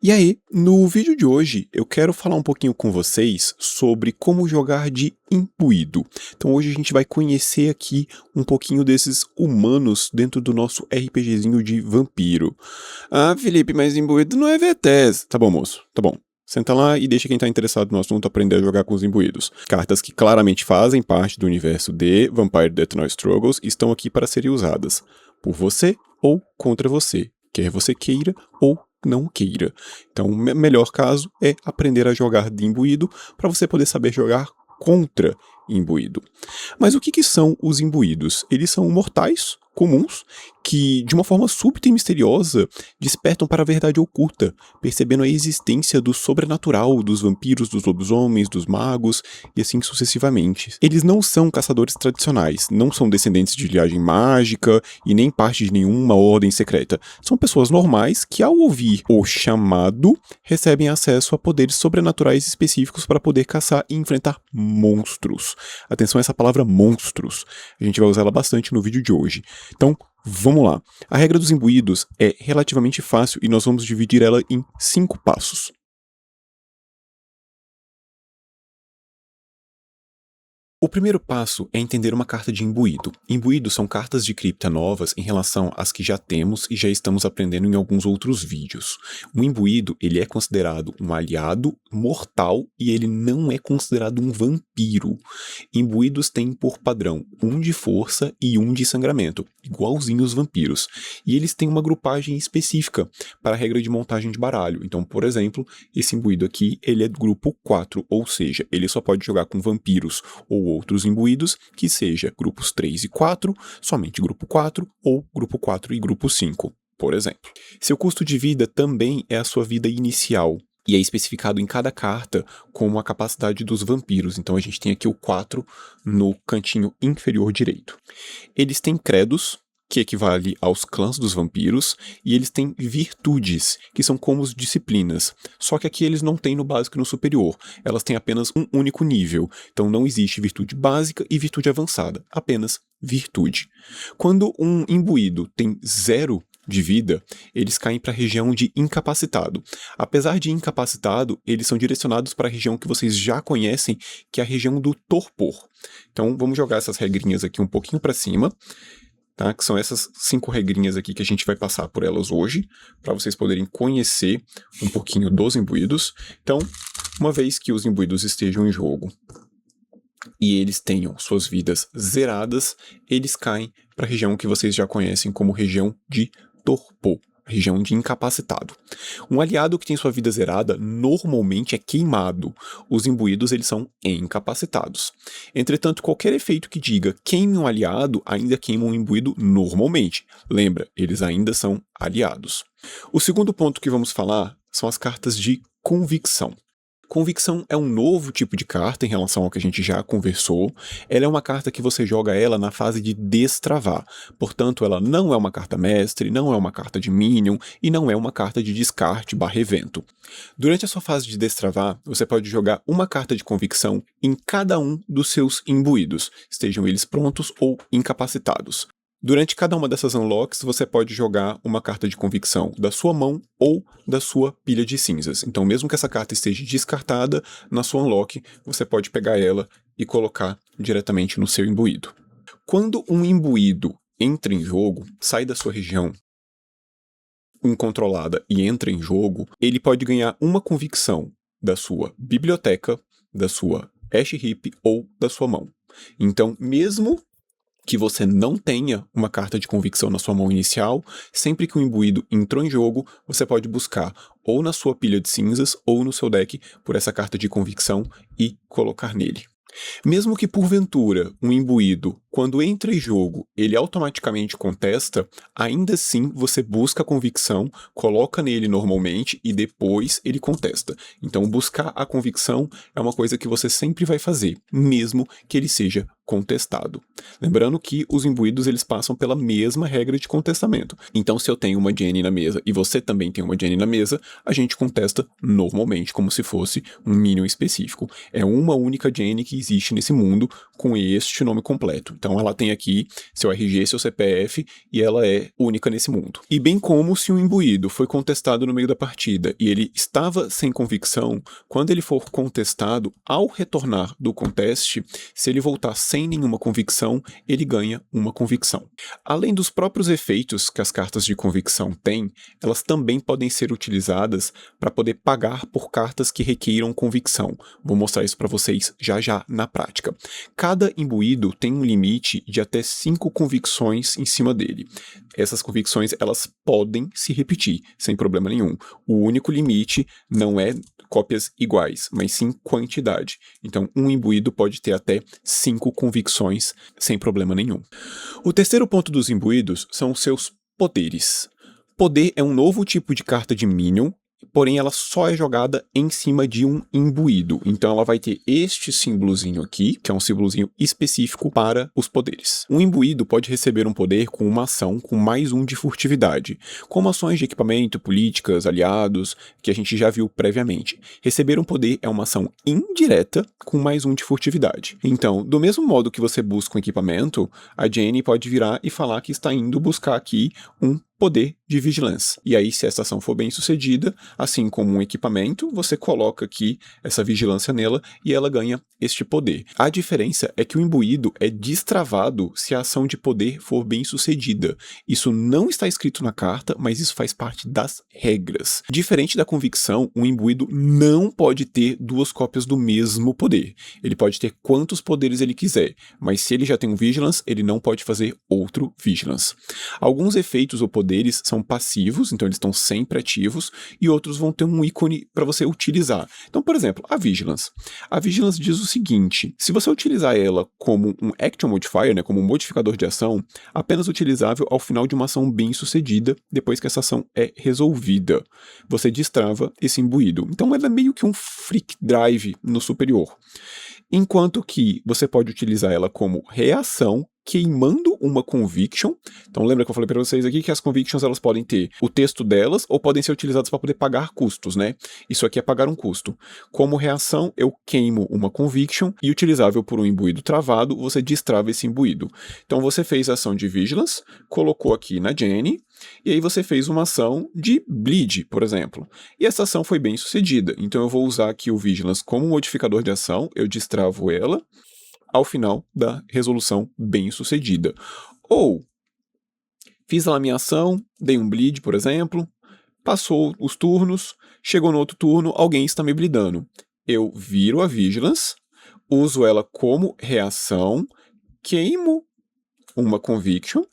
E aí, no vídeo de hoje, eu quero falar um pouquinho com vocês sobre como jogar de imbuído. Então hoje a gente vai conhecer aqui um pouquinho desses humanos dentro do nosso RPGzinho de vampiro. Ah, Felipe, mas imbuído não é VTS. Tá bom, moço, tá bom. Senta lá e deixa quem tá interessado no assunto aprender a jogar com os imbuídos. Cartas que claramente fazem parte do universo de Vampire Death Knight Struggles estão aqui para serem usadas por você ou contra você, quer você queira ou não queira. Então, o melhor caso é aprender a jogar de imbuído para você poder saber jogar contra imbuído. Mas o que são os imbuídos? Eles são mortais comuns que, de uma forma súbita e misteriosa, despertam para a verdade oculta, percebendo a existência do sobrenatural, dos vampiros, dos lobisomens, dos magos e assim sucessivamente. Eles não são caçadores tradicionais, não são descendentes de linhagem mágica e nem parte de nenhuma ordem secreta. São pessoas normais que, ao ouvir o chamado, recebem acesso a poderes sobrenaturais específicos para poder caçar e enfrentar monstros. Atenção a essa palavra monstros. A gente vai usar ela bastante no vídeo de hoje. Então, vamos lá. A regra dos imbuídos é relativamente fácil e nós vamos dividir ela em 5 passos. O primeiro passo é entender uma carta de imbuído. Imbuídos são cartas de cripta novas em relação às que já temos e já estamos aprendendo em alguns outros vídeos. O imbuído, ele é considerado um aliado mortal e ele não é considerado um vampiro. Imbuídos têm por padrão 1 de força e 1 de sangramento, igualzinho os vampiros. E eles têm uma grupagem específica para a regra de montagem de baralho. Então, por exemplo, esse imbuído aqui, ele é do grupo 4, ou seja, ele só pode jogar com vampiros ou outros imbuídos, que seja grupos 3 e 4, somente grupo 4, ou grupo 4 e grupo 5, por exemplo. Seu custo de vida também é a sua vida inicial, e é especificado em cada carta como a capacidade dos vampiros. Então a gente tem aqui o 4 no cantinho inferior direito. Eles têm credos, que equivale aos clãs dos vampiros, e eles têm virtudes, que são como as disciplinas. Só que aqui eles não têm no básico e no superior, elas têm apenas um único nível. Então não existe virtude básica e virtude avançada, apenas virtude. Quando um imbuído tem 0 de vida, eles caem para a região de incapacitado. Apesar de incapacitado, eles são direcionados para a região que vocês já conhecem, que é a região do torpor. Então vamos jogar essas regrinhas aqui um pouquinho para cima. Tá? Que são essas 5 regrinhas aqui que a gente vai passar por elas hoje, para vocês poderem conhecer um pouquinho dos imbuídos. Então, uma vez que os imbuídos estejam em jogo e eles tenham suas vidas zeradas, eles caem para a região que vocês já conhecem como região de torpor, região de incapacitado. Um aliado que tem sua vida zerada normalmente é queimado. Os imbuídos, eles são incapacitados. Entretanto, qualquer efeito que diga queime um aliado ainda queima um imbuído normalmente. Lembra, eles ainda são aliados. O segundo ponto que vamos falar são as cartas de convicção. Convicção é um novo tipo de carta em relação ao que a gente já conversou. Ela é uma carta que você joga ela na fase de destravar. Portanto, ela não é uma carta mestre, não é uma carta de minion e não é uma carta de descarte / evento. Durante a sua fase de destravar, você pode jogar uma carta de convicção em cada um dos seus imbuídos, estejam eles prontos ou incapacitados. Durante cada uma dessas unlocks, você pode jogar uma carta de convicção da sua mão ou da sua pilha de cinzas. Então, mesmo que essa carta esteja descartada, na sua unlock, você pode pegar ela e colocar diretamente no seu imbuído. Quando um imbuído entra em jogo, sai da sua região incontrolada e entra em jogo, ele pode ganhar uma convicção da sua biblioteca, da sua Ash Heap ou da sua mão. Então, mesmo que você não tenha uma carta de convicção na sua mão inicial, sempre que o imbuído entrou em jogo, você pode buscar ou na sua pilha de cinzas ou no seu deck por essa carta de convicção e colocar nele. Mesmo que porventura um imbuído, quando entra em jogo, ele automaticamente contesta, ainda assim você busca a convicção, coloca nele normalmente e depois ele contesta. Então buscar a convicção é uma coisa que você sempre vai fazer, mesmo que ele seja contestado. Lembrando que os imbuídos eles passam pela mesma regra de contestamento. Então, se eu tenho uma Jenny na mesa e você também tem uma Jenny na mesa, a gente contesta normalmente, como se fosse um minion específico. É uma única Jenny que existe nesse mundo com este nome completo. Então, ela tem aqui seu RG, seu CPF e ela é única nesse mundo. E bem como se um imbuído foi contestado no meio da partida e ele estava sem convicção, quando ele for contestado, ao retornar do conteste, se ele voltar sem nenhuma convicção, ele ganha uma convicção. Além dos próprios efeitos que as cartas de convicção têm, elas também podem ser utilizadas para poder pagar por cartas que requeiram convicção. Vou mostrar isso para vocês já já na prática. Cada imbuído tem um limite de até 5 convicções em cima dele. Essas convicções elas podem se repetir sem problema nenhum. O único limite não é cópias iguais, mas sim quantidade. Então, um imbuído pode ter até 5 convicções sem problema nenhum. O terceiro ponto dos imbuídos são os seus poderes. Poder é um novo tipo de carta de minion, porém ela só é jogada em cima de um imbuído. Então ela vai ter este símbolozinho aqui, que é um símbolozinho específico para os poderes. Um imbuído pode receber um poder com uma ação com mais um de furtividade, como ações de equipamento, políticas, aliados, que a gente já viu previamente. Receber um poder é uma ação indireta com mais um de furtividade. Então, do mesmo modo que você busca um equipamento, a Jenny pode virar e falar que está indo buscar aqui um poder de vigilância. E aí, se essa ação for bem sucedida, assim como um equipamento, você coloca aqui essa vigilância nela e ela ganha este poder. A diferença é que o imbuído é destravado se a ação de poder for bem sucedida. Isso não está escrito na carta, mas isso faz parte das regras. Diferente da convicção, um imbuído não pode ter 2 cópias do mesmo poder. Ele pode ter quantos poderes ele quiser, mas se ele já tem um vigilance, ele não pode fazer outro vigilance. Alguns efeitos ou poderes são passivos, então eles estão sempre ativos, e outros vão ter um ícone para você utilizar. Então, por exemplo, a Vigilance. A Vigilance diz o seguinte: se você utilizar ela como um Action Modifier, né, como um modificador de ação, apenas utilizável ao final de uma ação bem sucedida, depois que essa ação é resolvida. Você destrava esse imbuído. Então ela é meio que um Freak Drive no superior. Enquanto que você pode utilizar ela como reação, queimando uma conviction. Então lembra que eu falei para vocês aqui que as convictions elas podem ter o texto delas ou podem ser utilizadas para poder pagar custos, né? Isso aqui é pagar um custo. Como reação, eu queimo uma conviction e utilizável por um imbuído travado, você destrava esse imbuído. Então você fez a ação de vigilance, colocou aqui na Jenny, e aí você fez uma ação de bleed, por exemplo. E essa ação foi bem sucedida. Então eu vou usar aqui o vigilance como modificador de ação, eu destravo ela ao final da resolução bem sucedida. Ou, fiz lá a minha ação, dei um bleed, por exemplo, passou os turnos, chegou no outro turno, alguém está me bleedando. Eu viro a Vigilance, uso ela como reação, queimo uma Conviction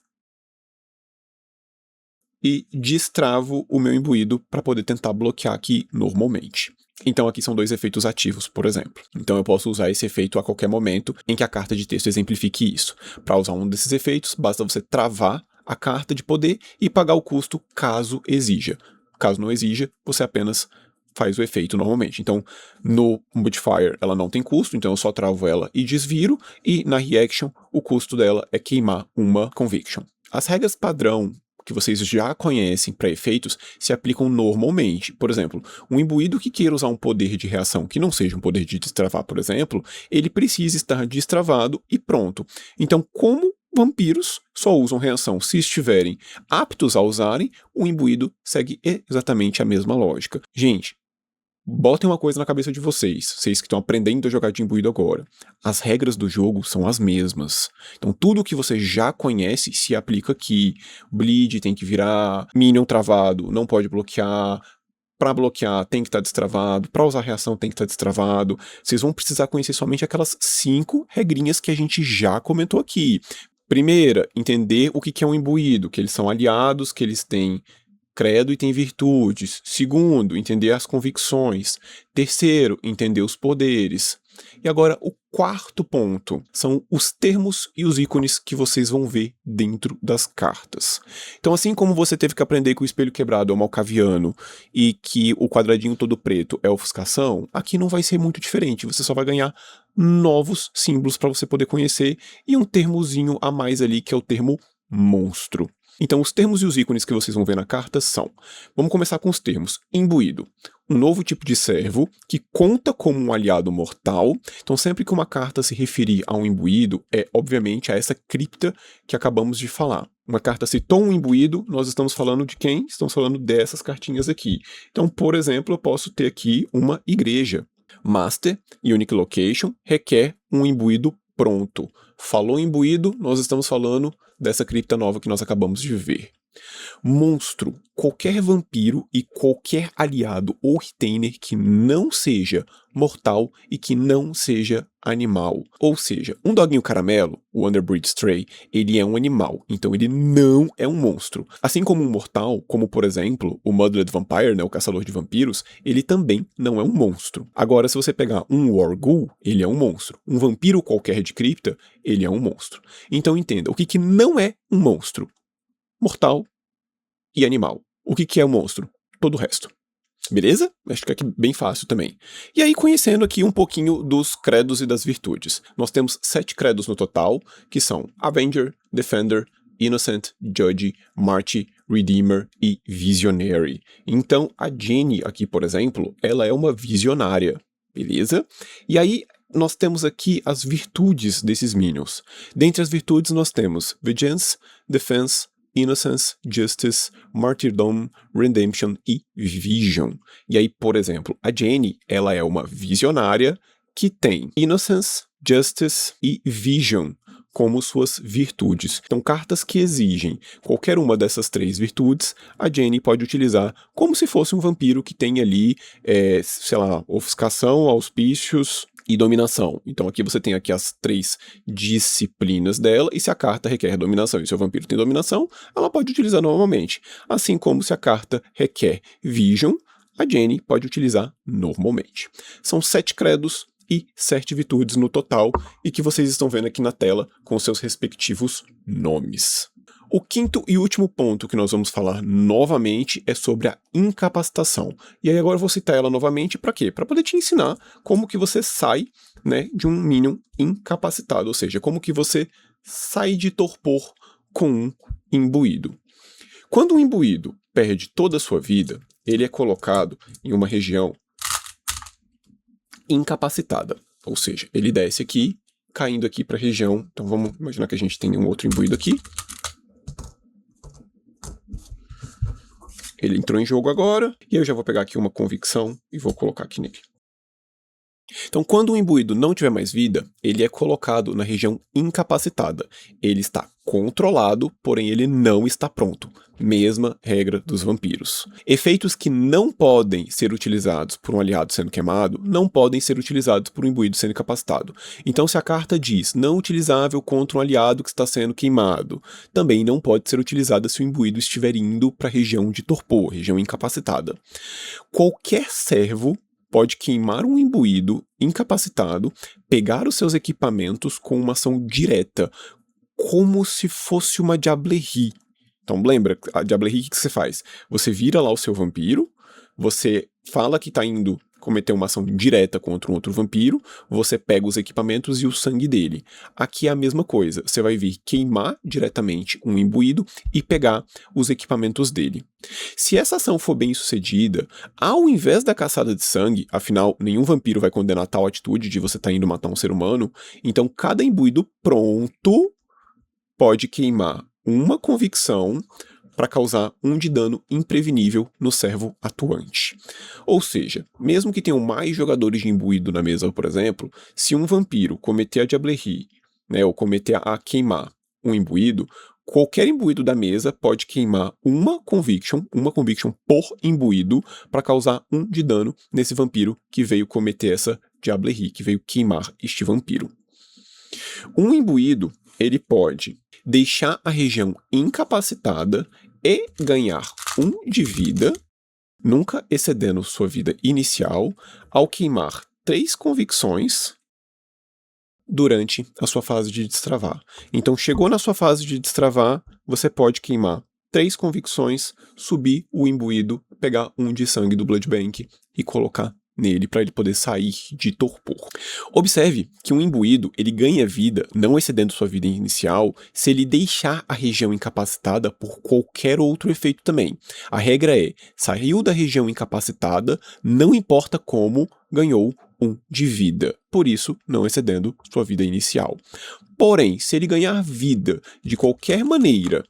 e destravo o meu imbuído para poder tentar bloquear aqui normalmente. Então aqui são 2 efeitos ativos, por exemplo. Então eu posso usar esse efeito a qualquer momento em que a carta de texto exemplifique isso. Para usar um desses efeitos, basta você travar a carta de poder e pagar o custo caso exija. Caso não exija, você apenas faz o efeito normalmente. Então, no Modifier ela não tem custo, então eu só travo ela e desviro, e na Reaction o custo dela é queimar uma Conviction. As regras padrão que vocês já conhecem para efeitos se aplicam normalmente. Por exemplo, um imbuído que queira usar um poder de reação que não seja um poder de destravar, por exemplo, ele precisa estar destravado e pronto. Então, como vampiros só usam reação se estiverem aptos a usarem, o imbuído segue exatamente a mesma lógica. Gente, botem uma coisa na cabeça de vocês que estão aprendendo a jogar de imbuído agora. As regras do jogo são as mesmas. Então tudo que você já conhece se aplica aqui. Bleed tem que virar, minion travado, não pode bloquear. Para bloquear tem que estar destravado, para usar reação tem que estar destravado. Vocês vão precisar conhecer somente aquelas 5 regrinhas que a gente já comentou aqui. Primeira, entender o que é um imbuído, que eles são aliados, que eles têm credo e tem virtudes. Segundo, entender as convicções. Terceiro, entender os poderes. E agora, o quarto ponto são os termos e os ícones que vocês vão ver dentro das cartas. Então, assim como você teve que aprender que o espelho quebrado é o malcaviano e que o quadradinho todo preto é ofuscação, aqui não vai ser muito diferente. Você só vai ganhar novos símbolos para você poder conhecer e um termozinho a mais ali, que é o termo monstro. Então, os termos e os ícones que vocês vão ver na carta são... Vamos começar com os termos. Imbuído. Um novo tipo de servo que conta como um aliado mortal. Então, sempre que uma carta se referir a um imbuído, é, obviamente, a essa cripta que acabamos de falar. Uma carta citou um imbuído, nós estamos falando de quem? Estamos falando dessas cartinhas aqui. Então, por exemplo, eu posso ter aqui uma igreja. Master, Unique Location, requer um imbuído pronto. Falou imbuído, nós estamos falando dessa cripta nova que nós acabamos de ver. Monstro, qualquer vampiro e qualquer aliado ou retainer que não seja mortal e que não seja animal. Ou seja, um doguinho caramelo, o Underbreed Stray, ele é um animal, então ele não é um monstro. Assim como um mortal, como por exemplo o Mudblood Vampire, né, o caçador de vampiros, ele também não é um monstro. Agora, se você pegar um Warghoul, ele é um monstro. Um vampiro qualquer de cripta, ele é um monstro. Então entenda, o que não é um monstro? Mortal e animal. O que é o monstro? Todo o resto. Beleza? Acho que aqui é bem fácil também. E aí, conhecendo aqui um pouquinho dos credos e das virtudes. Nós temos 7 credos no total, que são Avenger, Defender, Innocent, Judge, Marty, Redeemer e Visionary. Então, a Jenny aqui, por exemplo, ela é uma visionária. Beleza? E aí, nós temos aqui as virtudes desses minions. Dentre as virtudes, nós temos Vengeance, Defense, Innocence, Justice, Martyrdom, Redemption e Vision. E aí, por exemplo, a Jenny, ela é uma visionária que tem Innocence, Justice e Vision como suas virtudes. Então, cartas que exigem qualquer uma dessas 3 virtudes, a Jenny pode utilizar como se fosse um vampiro que tem ali, sei lá, ofuscação, auspícios e dominação. Então aqui você tem aqui as 3 disciplinas dela, e se a carta requer dominação e seu vampiro tem dominação, ela pode utilizar normalmente. Assim como se a carta requer Vision, a Jenny pode utilizar normalmente. São 7 credos e 7 virtudes no total, e que vocês estão vendo aqui na tela com seus respectivos nomes. O quinto e último ponto que nós vamos falar novamente é sobre a incapacitação. E aí agora eu vou citar ela novamente para quê? Para poder te ensinar como que você sai, né, de um minion incapacitado, ou seja, como que você sai de torpor com um imbuído. Quando um imbuído perde toda a sua vida, ele é colocado em uma região incapacitada, ou seja, ele desce aqui, caindo aqui para a região, então vamos imaginar que a gente tem um outro imbuído aqui. Ele entrou em jogo agora, e eu já vou pegar aqui uma convicção e vou colocar aqui nele. Então, quando o imbuído não tiver mais vida, ele é colocado na região incapacitada. Ele está controlado, porém ele não está pronto. Mesma regra dos vampiros. Efeitos que não podem ser utilizados por um aliado sendo queimado, não podem ser utilizados por um imbuído sendo incapacitado. Então, se a carta diz não utilizável contra um aliado que está sendo queimado, também não pode ser utilizada se o imbuído estiver indo para a região de torpor, região incapacitada. Qualquer servo pode queimar um imbuído incapacitado, pegar os seus equipamentos com uma ação direta, como se fosse uma Diablerie. Então lembra, a Diablerie, o que você faz? Você vira lá o seu vampiro, você fala que está indo cometer uma ação direta contra um outro vampiro, você pega os equipamentos e o sangue dele. Aqui é a mesma coisa, você vai vir queimar diretamente um imbuído e pegar os equipamentos dele. Se essa ação for bem sucedida, ao invés da caçada de sangue, afinal, nenhum vampiro vai condenar tal atitude de você estar indo matar um ser humano, então cada imbuído pronto pode queimar uma convicção para causar 1 de dano imprevenível no servo atuante. Ou seja, mesmo que tenham mais jogadores de imbuído na mesa, por exemplo, se um vampiro cometer a Diablerie, né, ou cometer a queimar um imbuído, qualquer imbuído da mesa pode queimar uma conviction por imbuído para causar 1 de dano nesse vampiro que veio cometer essa Diablerie, que veio queimar este vampiro. Um imbuído, ele pode deixar a região incapacitada e ganhar 1 de vida, nunca excedendo sua vida inicial, ao queimar 3 convicções durante a sua fase de destravar. Então, chegou na sua fase de destravar, você pode queimar 3 convicções, subir o imbuído, pegar um de sangue do Blood Bank e colocar nele para ele poder sair de torpor. Observe que um imbuído ele ganha vida, não excedendo sua vida inicial, se ele deixar a região incapacitada por qualquer outro efeito também. A regra é, saiu da região incapacitada, não importa como, ganhou 1 de vida, por isso não excedendo sua vida inicial. Porém, se ele ganhar vida de qualquer maneira,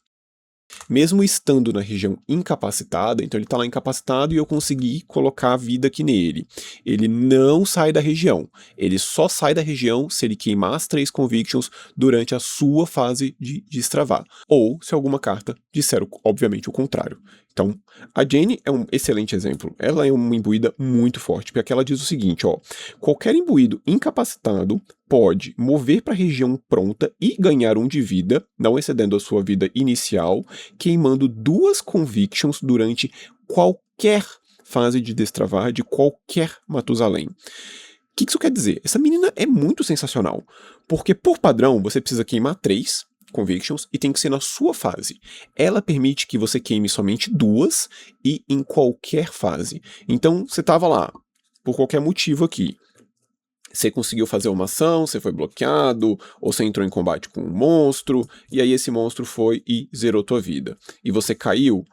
mesmo estando na região incapacitada, então ele está lá incapacitado e eu consegui colocar a vida aqui nele. Ele não sai da região. Ele só sai da região se ele queimar as 3 convictions durante a sua fase de destravar. Ou se alguma carta disser, obviamente, o contrário. Então, a Jenny é um excelente exemplo. Ela é uma imbuída muito forte, porque ela diz o seguinte, ó, qualquer imbuído incapacitado pode mover para a região pronta e ganhar 1 de vida, não excedendo a sua vida inicial, queimando 2 convictions durante qualquer fase de destravar de qualquer Matusalém. O que isso quer dizer? Essa menina é muito sensacional, porque por padrão você precisa queimar 3 convictions e tem que ser na sua fase. Ela permite que você queime somente 2 e em qualquer fase. Então você estava lá, por qualquer motivo aqui. Você conseguiu fazer uma ação, você foi bloqueado, ou você entrou em combate com um monstro, e aí esse monstro foi e zerou tua vida. E você caiu.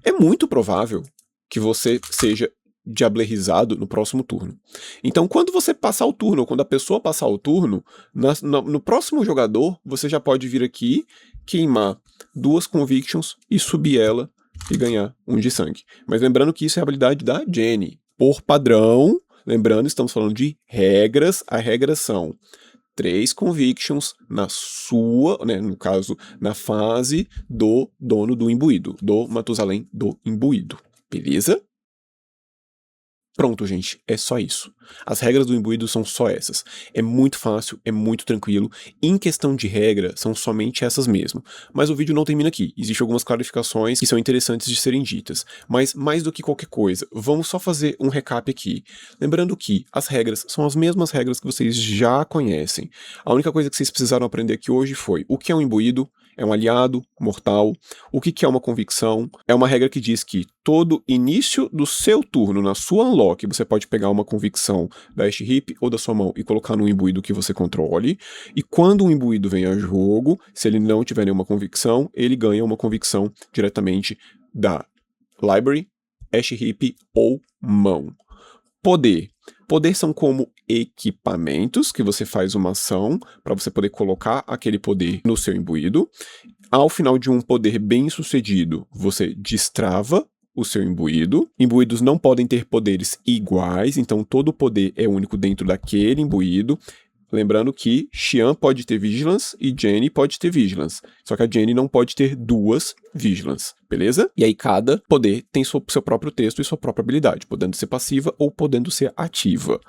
É muito provável que você seja diablerizado no próximo turno. Então, quando você passar o turno, ou quando a pessoa passar o turno, no próximo jogador, você já pode vir aqui, queimar 2 convictions e subir ela e ganhar 1 de sangue. Mas lembrando que isso é a habilidade da Jenny. Por padrão, lembrando, estamos falando de regras. As regras são 3 convictions na sua, né, no caso, na fase do dono do imbuído, do Matusalém do imbuído. Beleza? Pronto, gente, é só isso. As regras do imbuído são só essas. É muito fácil, é muito tranquilo. Em questão de regra, são somente essas mesmo. Mas o vídeo não termina aqui. Existem algumas clarificações que são interessantes de serem ditas. Mas, mais do que qualquer coisa, vamos só fazer um recap aqui. Lembrando que as regras são as mesmas regras que vocês já conhecem. A única coisa que vocês precisaram aprender aqui hoje foi o que é um imbuído, é um aliado mortal. O que é uma convicção? É uma regra que diz que todo início do seu turno, na sua unlock, você pode pegar uma convicção da Ash Heap ou da sua mão e colocar no imbuído que você controle. E quando um imbuído vem a jogo, se ele não tiver nenhuma convicção, ele ganha uma convicção diretamente da Library, Ash Heap ou mão. Poder. Poder são como equipamentos que você faz uma ação para você poder colocar aquele poder no seu imbuído. Ao final de um poder bem sucedido, você destrava o seu imbuído. Imbuídos não podem ter poderes iguais, então todo poder é único dentro daquele imbuído. Lembrando que Xian pode ter Vigilance e Jenny pode ter Vigilance. Só que a Jenny não pode ter 2 Vigilance, beleza? E aí cada poder tem seu próprio texto e sua própria habilidade, podendo ser passiva ou podendo ser ativa.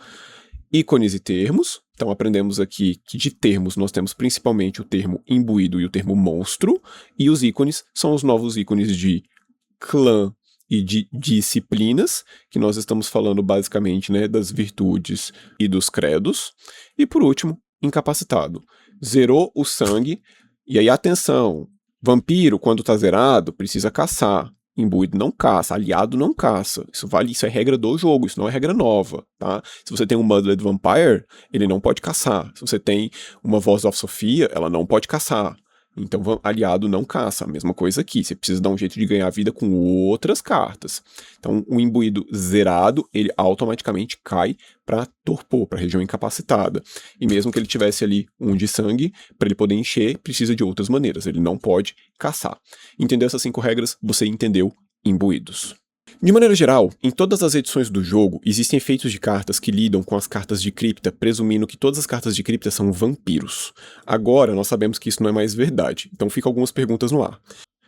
Ícones e termos. Então aprendemos aqui que de termos nós temos principalmente o termo imbuído e o termo monstro. E os ícones são os novos ícones de clã e de disciplinas, que nós estamos falando basicamente, né, das virtudes e dos credos. E por último, incapacitado. Zerou o sangue, e aí atenção, vampiro quando tá zerado precisa caçar, imbuído não caça, aliado não caça, isso é regra do jogo, isso não é regra nova, tá? Se você tem um Mudled Vampire, ele não pode caçar, se você tem uma Voz of Sophia, ela não pode caçar. Então, aliado não caça, a mesma coisa aqui, você precisa dar um jeito de ganhar vida com outras cartas. Então, o imbuído zerado, ele automaticamente cai para torpor, para região incapacitada. E mesmo que ele tivesse ali 1 de sangue, para ele poder encher, precisa de outras maneiras, ele não pode caçar. Entendeu essas 5 regras? Você entendeu imbuídos. De maneira geral, em todas as edições do jogo, existem efeitos de cartas que lidam com as cartas de cripta, presumindo que todas as cartas de cripta são vampiros. Agora, nós sabemos que isso não é mais verdade, então ficam algumas perguntas no ar.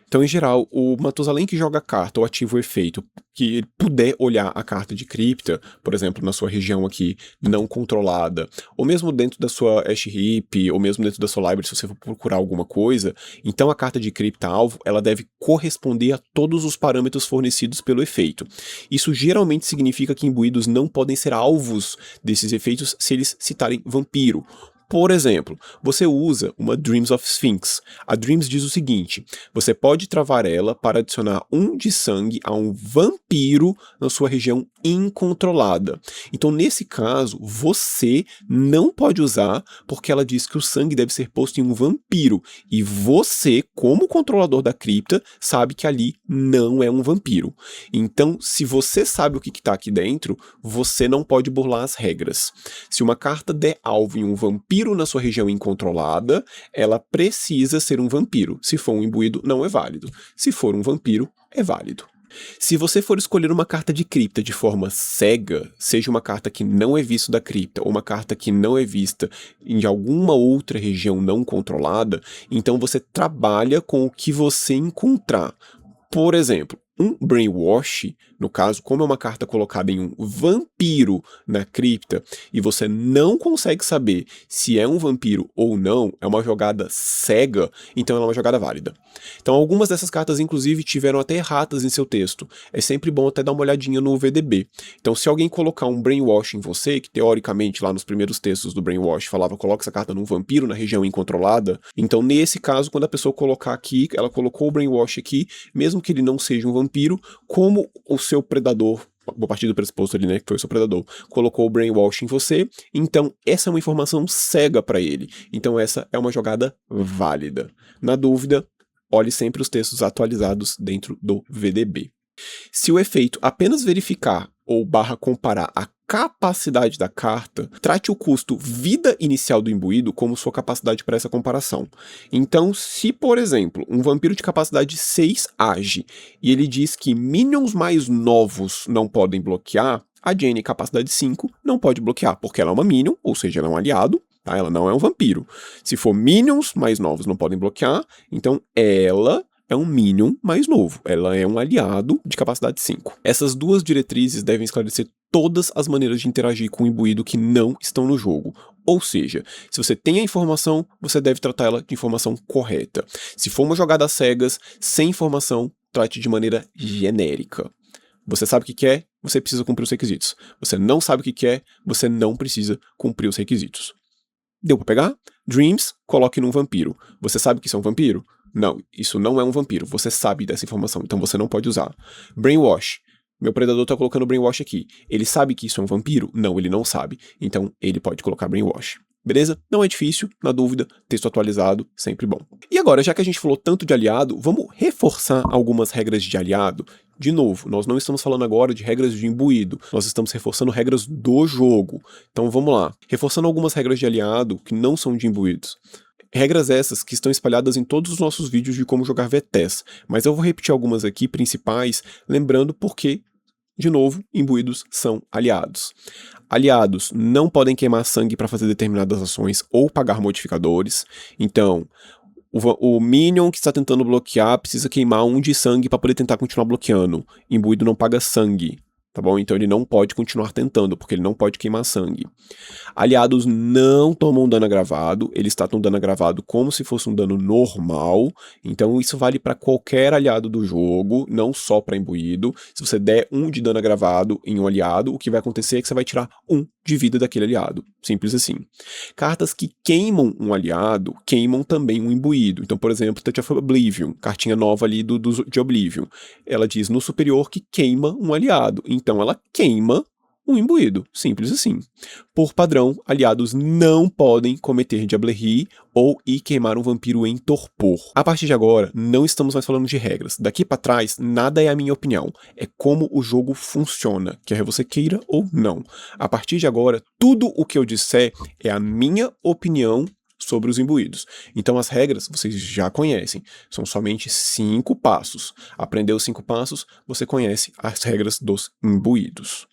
Então, em geral, o Matusalém que joga a carta ou ativa o efeito, que ele puder olhar a carta de cripta, por exemplo, na sua região aqui não controlada, ou mesmo dentro da sua Ash Heap, ou mesmo dentro da sua library, se você for procurar alguma coisa, então a carta de cripta alvo, ela deve corresponder a todos os parâmetros fornecidos pelo efeito. Isso geralmente significa que imbuídos não podem ser alvos desses efeitos se eles citarem vampiro. Por exemplo, você usa uma Dreams of Sphinx. A Dreams diz o seguinte: você pode travar ela para adicionar 1 de sangue a um vampiro na sua região incontrolada. Então, nesse caso, você não pode usar, porque ela diz que o sangue deve ser posto em um vampiro. E você, como controlador da cripta, sabe que ali não é um vampiro. Então, se você sabe o que está aqui dentro, você não pode burlar as regras. Se uma carta der alvo em um vampiro na sua região incontrolada, ela precisa ser um vampiro. Se for um imbuído, não é válido. Se for um vampiro, é válido. Se você for escolher uma carta de cripta de forma cega, seja uma carta que não é vista da cripta ou uma carta que não é vista em alguma outra região não controlada, então você trabalha com o que você encontrar. Por exemplo, um Brainwash, no caso, como é uma carta colocada em um vampiro na cripta, e você não consegue saber se é um vampiro ou não, é uma jogada cega, então ela é uma jogada válida. Então algumas dessas cartas, inclusive, tiveram até erratas em seu texto. É sempre bom até dar uma olhadinha no VDB. Então se alguém colocar um Brainwash em você, que teoricamente lá nos primeiros textos do Brainwash falava coloca essa carta num vampiro na região incontrolada, então nesse caso, quando a pessoa colocar aqui, ela colocou o Brainwash aqui, mesmo que ele não seja um vampiro, como o seu predador, a partir do pressuposto ali, né, que foi o seu predador, colocou o Brainwash em você, então essa é uma informação cega para ele. Então essa é uma jogada válida. Na dúvida, olhe sempre os textos atualizados dentro do VDB. Se o efeito apenas verificar ou comparar a capacidade da carta, trate o custo vida inicial do imbuído como sua capacidade para essa comparação. Então, se, por exemplo, um vampiro de capacidade 6 age e ele diz que minions mais novos não podem bloquear, a Jenny, capacidade 5, não pode bloquear, porque ela é uma minion, ou seja, ela é um aliado, tá? Ela não é um vampiro. Se for minions mais novos não podem bloquear, então ela é um minion mais novo, ela é um aliado de capacidade 5. Essas duas diretrizes devem esclarecer todas as maneiras de interagir com o imbuído que não estão no jogo. Ou seja, se você tem a informação, você deve tratar ela de informação correta. Se for uma jogada às cegas, sem informação, trate de maneira genérica. Você sabe o que quer, você precisa cumprir os requisitos. Você não sabe o que quer, você não precisa cumprir os requisitos. Deu pra pegar? Dreams, coloque num vampiro. Você sabe que isso é um vampiro? Não, isso não é um vampiro. Você sabe dessa informação, então você não pode usar. Brainwash. Meu predador tá colocando Brainwash aqui. Ele sabe que isso é um vampiro? Não, ele não sabe. Então ele pode colocar Brainwash. Beleza? Não é difícil, na dúvida, texto atualizado, sempre bom. E agora, já que a gente falou tanto de aliado, vamos reforçar algumas regras de aliado? De novo, nós não estamos falando agora de regras de imbuído, nós estamos reforçando regras do jogo. Então vamos lá. Reforçando algumas regras de aliado que não são de imbuídos. Regras essas que estão espalhadas em todos os nossos vídeos de como jogar VTES, mas eu vou repetir algumas aqui principais, lembrando porque, de novo, imbuídos são aliados. Aliados não podem queimar sangue para fazer determinadas ações ou pagar modificadores, então o minion que está tentando bloquear precisa queimar 1 de sangue para poder tentar continuar bloqueando. Imbuído não paga sangue. Tá bom? Então ele não pode continuar tentando, porque ele não pode queimar sangue. Aliados não tomam dano agravado, eles tratam dano agravado como se fosse um dano normal, então isso vale para qualquer aliado do jogo, não só para imbuído. Se você der 1 de dano agravado em um aliado, o que vai acontecer é que você vai tirar 1 de vida daquele aliado, simples assim. Cartas que queimam um aliado, queimam também um imbuído. Então, por exemplo, Touch of Oblivion, cartinha nova ali de Oblivion. Ela diz no superior que queima um aliado, então ela queima um imbuído, simples assim. Por padrão, aliados não podem cometer Diablerie ou ir queimar um vampiro em torpor. A partir de agora, não estamos mais falando de regras. Daqui pra trás, nada é a minha opinião. É como o jogo funciona, quer você queira ou não. A partir de agora, tudo o que eu disser é a minha opinião sobre os imbuídos. Então as regras vocês já conhecem, são somente 5 passos. Aprendeu os 5 passos, você conhece as regras dos imbuídos.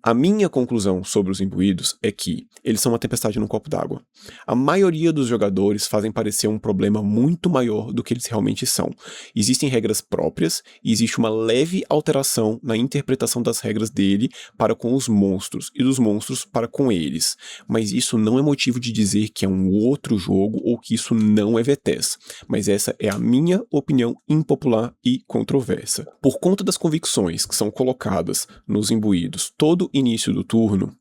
A minha conclusão sobre os imbuídos é que eles são uma tempestade num copo d'água. A maioria dos jogadores fazem parecer um problema muito maior do que eles realmente são. Existem regras próprias e existe uma leve alteração na interpretação das regras dele para com os monstros e dos monstros para com eles. Mas isso não é motivo de dizer que é um outro jogo ou que isso não é VTES. Mas essa é a minha opinião impopular e controversa. Por conta das convicções que são colocadas nos imbuídos todo início do turno,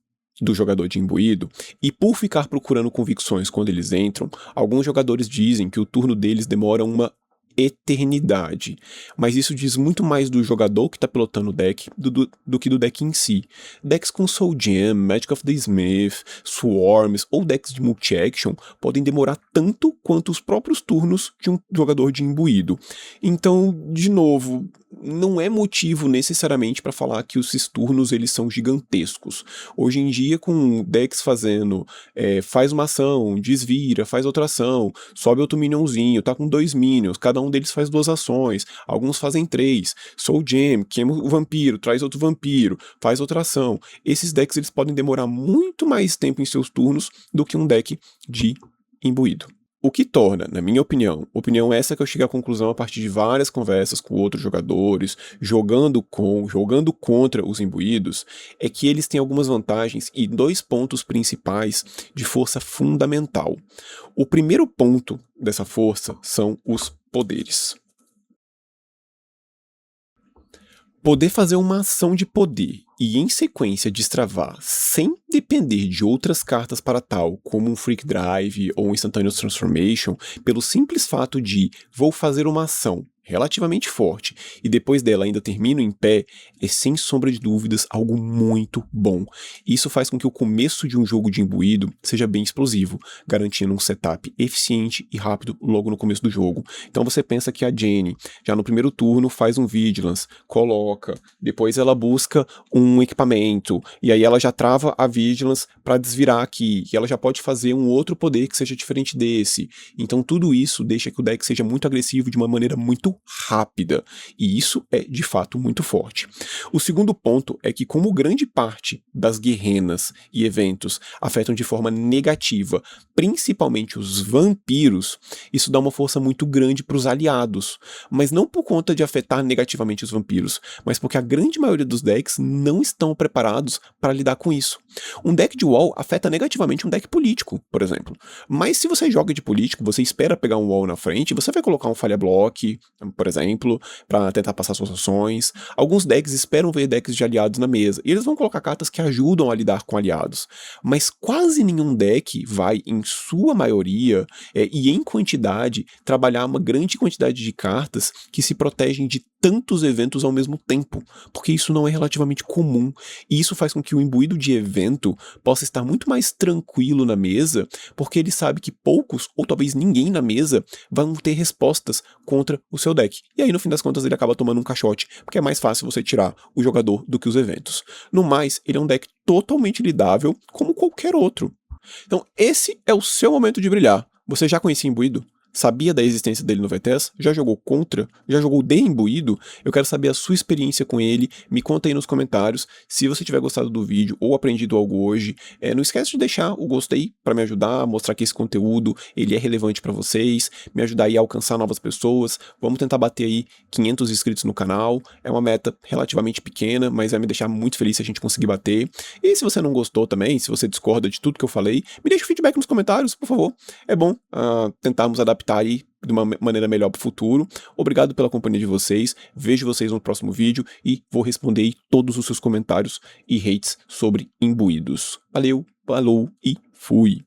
do jogador de imbuído, e por ficar procurando convicções quando eles entram, alguns jogadores dizem que o turno deles demora uma eternidade, mas isso diz muito mais do jogador que está pilotando o deck do que do deck em si. Decks com Soul Gem, Magic of the Smith, Swarms ou decks de multi-action podem demorar tanto quanto os próprios turnos de um jogador de imbuído. Então, de novo, não é motivo necessariamente para falar que esses turnos eles são gigantescos. Hoje em dia, com decks fazendo faz uma ação, desvira, faz outra ação, sobe outro minionzinho, tá com 2 minions, cada um deles faz 2 ações, alguns fazem 3, Soul Gem, queima o vampiro, traz outro vampiro, faz outra ação. Esses decks eles podem demorar muito mais tempo em seus turnos do que um deck de imbuído. O que torna, na minha opinião essa que eu cheguei à conclusão a partir de várias conversas com outros jogadores, jogando contra os imbuídos, é que eles têm algumas vantagens e 2 pontos principais de força fundamental. O primeiro ponto dessa força são os poderes. Poder fazer uma ação de poder e em sequência destravar sem depender de outras cartas para tal, como um Freak Drive ou um Instantaneous Transformation, pelo simples fato de vou fazer uma ação relativamente forte e depois dela ainda termino em pé, é sem sombra de dúvidas algo muito bom. Isso faz com que o começo de um jogo de imbuído seja bem explosivo, garantindo um setup eficiente e rápido logo no começo do jogo. Então você pensa que a Jenny, já no primeiro turno, faz um Vigilance, coloca, depois ela busca um equipamento, e aí ela já trava a Vigilance para desvirar aqui, e ela já pode fazer um outro poder que seja diferente desse. Então tudo isso deixa que o deck seja muito agressivo de uma maneira muito rápida, e isso é de fato muito forte. O segundo ponto é que, como grande parte das guerrenas e eventos afetam de forma negativa, principalmente os vampiros, isso dá uma força muito grande para os aliados, mas não por conta de afetar negativamente os vampiros, mas porque a grande maioria dos decks não estão preparados para lidar com isso. Um deck de wall afeta negativamente um deck político, por exemplo, mas se você joga de político, você espera pegar um wall na frente, você vai colocar um falha block, por exemplo, para tentar passar suas ações. Alguns decks esperam ver decks de aliados na mesa, e eles vão colocar cartas que ajudam a lidar com aliados. Mas quase nenhum deck vai, em sua maioria, e em quantidade, trabalhar uma grande quantidade de cartas que se protegem de tantos eventos ao mesmo tempo, porque isso não é relativamente comum, e isso faz com que o imbuído de evento possa estar muito mais tranquilo na mesa, porque ele sabe que poucos, ou talvez ninguém na mesa, vão ter respostas contra o seu deck. E aí, no fim das contas, ele acaba tomando um caixote, porque é mais fácil você tirar o jogador do que os eventos. No mais, ele é um deck totalmente lidável, como qualquer outro. Então, esse é o seu momento de brilhar. Você já conhecia imbuído? Sabia da existência dele no VTS? Já jogou contra? Já jogou de imbuído? Eu quero saber a sua experiência com ele, me conta aí nos comentários. Se você tiver gostado do vídeo ou aprendido algo hoje, não esquece de deixar o gostei para me ajudar, mostrar que esse conteúdo ele é relevante para vocês, me ajudar aí a alcançar novas pessoas. Vamos tentar bater aí 500 inscritos no canal, é uma meta relativamente pequena, mas vai me deixar muito feliz se a gente conseguir bater. E se você não gostou também, se você discorda de tudo que eu falei, me deixa o feedback nos comentários, por favor. É bom tentarmos adaptar aí de uma maneira melhor para o futuro. Obrigado pela companhia de vocês, vejo vocês no próximo vídeo e vou responder aí todos os seus comentários e hates sobre imbuídos. Valeu, falou e fui!